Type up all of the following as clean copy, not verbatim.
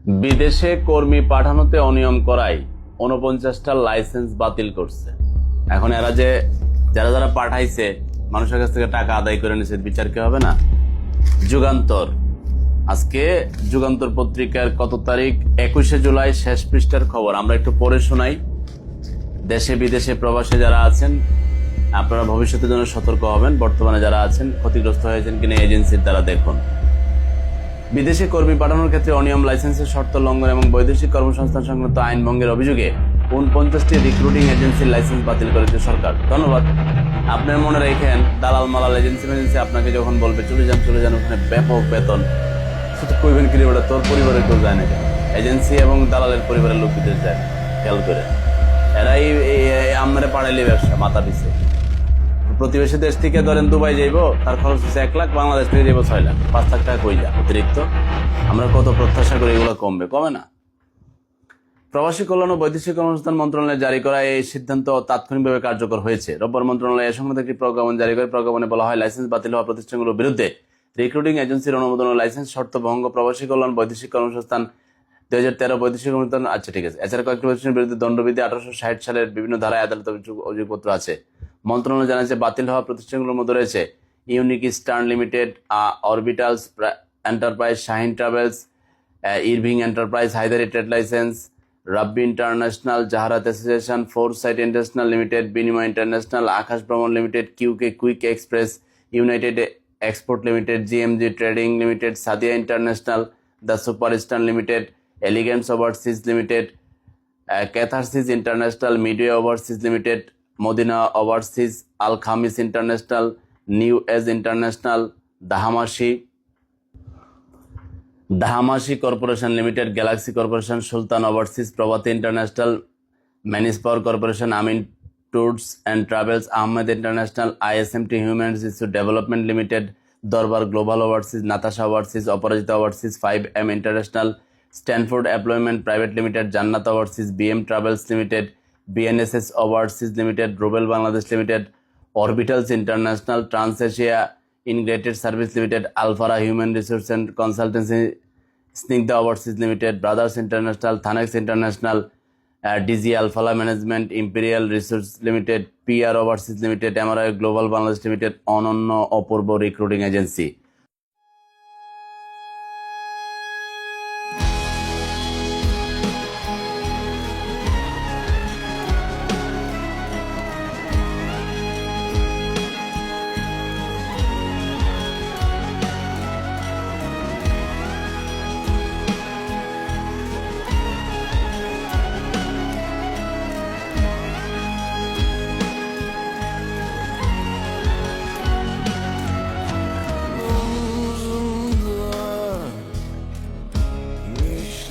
বিদেশে কর্মী পাঠানোতে অনিয়ম করায় ৪৯টা লাইসেন্স বাতিল করছে। এখন এরা যে যারা যারা পাঠাইছে মানুষের কাছ থেকে টাকা আদায় করে নিছে, বিচার কি হবে না? যুগান্তর, আজকে যুগান্তর পত্রিকার কত তারিখ? ২১শে জুলাই, শেষ পৃষ্ঠার খবর আমরা একটু পড়ে শোনাই। দেশে বিদেশে প্রবাসে যারা আছেন আপনারা ভবিষ্যতের জন্য সতর্ক হবেন। বর্তমানে যারা আছেন ক্ষতিগ্রস্ত হয়েছেন কিনা এজেন্সির দ্বারা দেখুন। বিদেশে কর্মী পাঠানোর ক্ষেত্রে অনিয়ম, লাইসেন্সের শর্ত লঙ্ঘন এবং বৈদেশিক কর্মসংস্থান সংক্রান্ত আইন ভঙ্গের অভিযোগে ৪৯টি রিক্রুটিং এজেন্সির লাইসেন্স বাতিল করেছে সরকার। ধন্যবাদ। আপনার মনে রেখেন, দালাল মালাল এজেন্সি আপনাকে যখন বলবে চলে যান, ওখানে ব্যাপক বেতন, শুধু কইবেন কি ওটা তোর পরিবারের কেউ যায় না কেন? এজেন্সি এবং দালালের পরিবারের লোক বিদেশ যায়, খেয়াল করে। এরাই আমরা পাড়াইলে ব্যবসা মাথা পিছে। প্রতিবেশী দেশ থেকে ধরেন দুবাই যাইব, তার খরচ হচ্ছে ১ লাখ, বাংলাদেশ থেকে যাইব ৬ লাখ, ৫ লাখ টাকা কই যা অতিরিক্ত। আমরা কত প্রত্যাশা করি এগুলো কমে না। প্রবাসী কল্যাণ ও বৈদেশিক কর্মসংস্থান মন্ত্রণালয় জারি করা এই সিদ্ধান্ত তাৎক্ষণিকভাবে কার্যকর হয়েছে। রোববার মন্ত্রণালয় এ সংক্রান্ত একটি প্রজ্ঞাপন জারি করে। প্রজ্ঞাপনে বলা হয়, লাইসেন্স বাতিল হওয়া প্রতিষ্ঠানগুলোর বিরুদ্ধে রিক্রুটিং এজেন্সির অনুমোদন ও লাইসেন্স শর্ত ভঙ্গ, প্রবাসী কল্যাণ বৈদেশিক কর্মসংস্থান ২০১৩ বৈদেশিক কর্মসংস্থান, আচ্ছা ঠিক আছে। এছাড়া কয়েকটি প্রতিষ্ঠানের বিরুদ্ধে দণ্ডবিধি ১৮৬০ সালের বিভিন্ন ধারায় আদালত অভিযোগপত্র আছে। মন্ত্রণালয় জানাচ্ছে, বাতিল হওয়া প্রতিষ্ঠানগুলোর মধ্যে রয়েছে unique stern limited, orbitals enterprise, Shahin travels, Irving enterprise, Haidari trade license, Rabbi international, Zaharat association, foresight international limited, Binimoy international, Akash Bhromon limited, QK quick express, united export limited, GMG trading limited, Sadia international, the super eastern limited, elegance overseas limited, catharsis international, media overseas limited, Madina overseas, Al Khamis international, new age international, Dahamashi corporation limited, galaxy corporation, Sultan overseas, Prabhati international, Manis power corporation, Amin tours and travels, Ahmed international, ISMT human resource development limited, Darbar global overseas, Natasha overseas, Aparajita overseas, 5M international, Stanford employment private limited, Jannat overseas, BM travels limited, BNSS overseas limited, Rubel Bangladesh limited, orbitals international, trans Asia integrated service limited, Alfara human resource and consultancy, Snigdha overseas limited, brothers international, Thanex international, DG Alfalah management, imperial resource limited, PR overseas limited, MRI global Bangladesh limited, Ananya Apurba recruiting agency.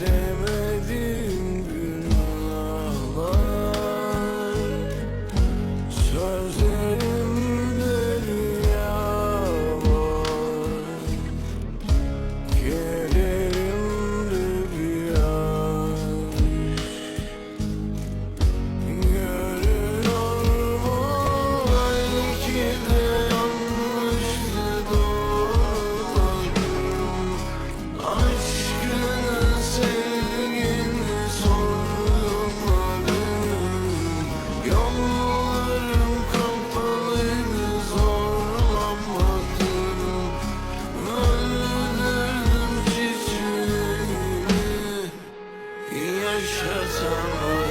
İşlemedim günahlar, sözlerimde rüyalar, kederimde bir aşk. Görüyorum o belki de yanlıştı doğrularım. Aşkını, sevgini sorguladım. Yollarım kapalıydı, zorlamadım. Öldürdüm çiçeğimi, yaşatamadım.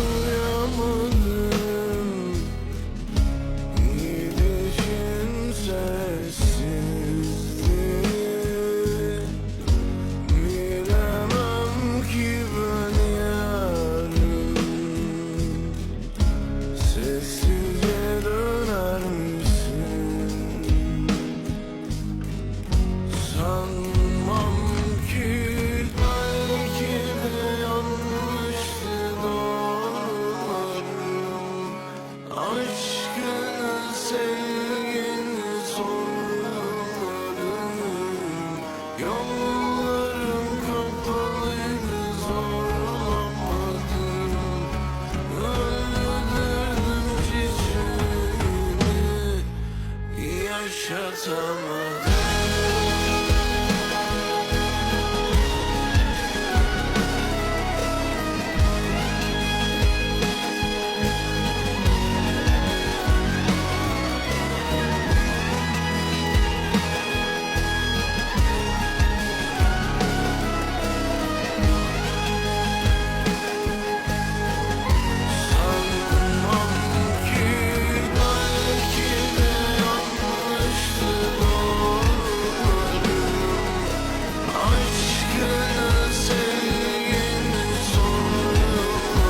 Duyamadım yaşasamadım. Sanmam ki belki de yanlıştı doğrularım. Aşkını sevgini sorguladım.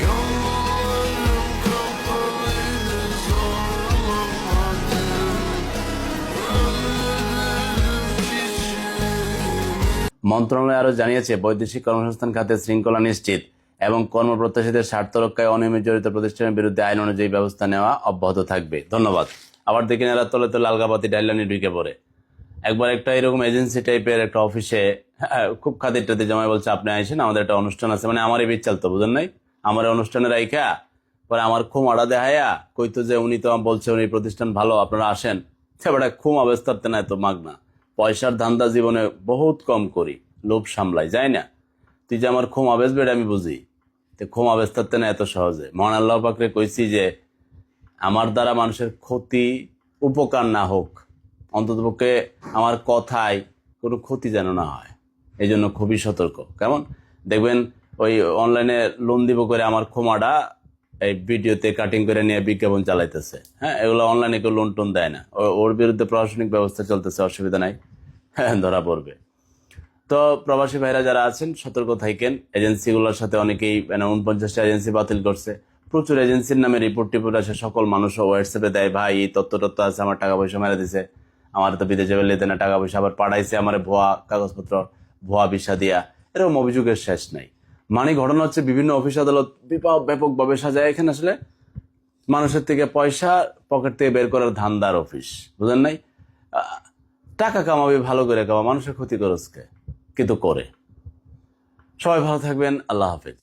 Yollarım kapalıydı zorlamadım. Ömrüm çiçeğimi মন্ত্রণালয় আরও জানিয়েছে, বৈদেশিক কর্মসংস্থান খাতে শৃঙ্খলা নিশ্চিত এবং কর্মপ্রত্যাশীদের স্বার্থ রক্ষায় অনিয়মে জড়িত প্রতিষ্ঠানের বিরুদ্ধে আইন অনুযায়ী ব্যবস্থা নেওয়া অব্যাহত থাকবে। ধন্যবাদ। আবার দেখি এরা তলে তলে আলগাবাতি ডাইলানি ঢুকে পড়ে। একবার একটা এরকম এজেন্সি টাইপের একটা অফিসে খুব খাতির টাতির জামাই বলছে, আপনি আইসেন, আমাদের একটা অনুষ্ঠান আছে, মানে আমার এই বিচ চালতো, বুঝেন নাই, আমার এই অনুষ্ঠানের রাইখা পরে আমার খুম আড়া দেখাইয়া কইতো যে উনি তো বলছে উনি প্রতিষ্ঠান ভালো, আপনারা আসেন। সেবাটা খুম অবস্থাতে নাই তো মাগনা, পয়সার ধান্দা জীবনে বহুত কম করি, লোভ সামলাই যায় না। তুই যে আমার খুম আবেশ বেড়ে আমি বুঝি, তো খুম আবেশ থাকতে না এত সহজে। মহান আল্লাহ পাকরে কইছি যে আমার দ্বারা মানুষের ক্ষতি উপকার না হোক, অন্ততপক্ষে আমার কথায় কোনো ক্ষতি যেন না হয়, এই জন্য খুবই সতর্ক। কেমন দেখবেন ওই অনলাইনে লোন দিব করে আমার ক্ষমাটা এই ভিডিওতে কাটিং করে নিয়ে বিজ্ঞাপন চালাইতেছে। হ্যাঁ, এগুলো অনলাইনে কেউ লোন টোন দেয় না, ওর বিরুদ্ধে প্রশাসনিক ব্যবস্থা চলতেছে, অসুবিধা নাই, হ্যাঁ ধরা পড়বে। তো প্রবাসী ভাইরা যারা আছেন সতর্ক থাকেন। এজেন্সিগুলোর সাথে অনেকেই 49টা এজেন্সি বাতিল করছে, প্রচুর এজেন্সির নামে রিপোর্ট টিপোর্ট আসে, সকল মানুষও হোয়াটসঅ্যাপে দেয়, ভাই এই তথ্য আছে, আমার টাকা পয়সা মেরে দিছে, আমার তো বিদেশে বেরোতে না টাকা পয়সা, আবার পাঠাইছে আমার ভুয়া কাগজপত্র, ভুয়া ভিসা দিয়া, এরকম অভিযোগের শেষ নাই। মানে ঘটনা হচ্ছে বিভিন্ন অফিস আদালত ব্যাপকভাবে সাজায়, এখানে আসলে মানুষের থেকে পয়সা পকেট থেকে বের করার ধান্দার অফিস, বুঝেন নাই। টাকা কামাবে ভালো করে কামা, মানুষের ক্ষতি করসকে কিন্তু করে। সবাই ভালো থাকবেন, আল্লাহ হাফেজ।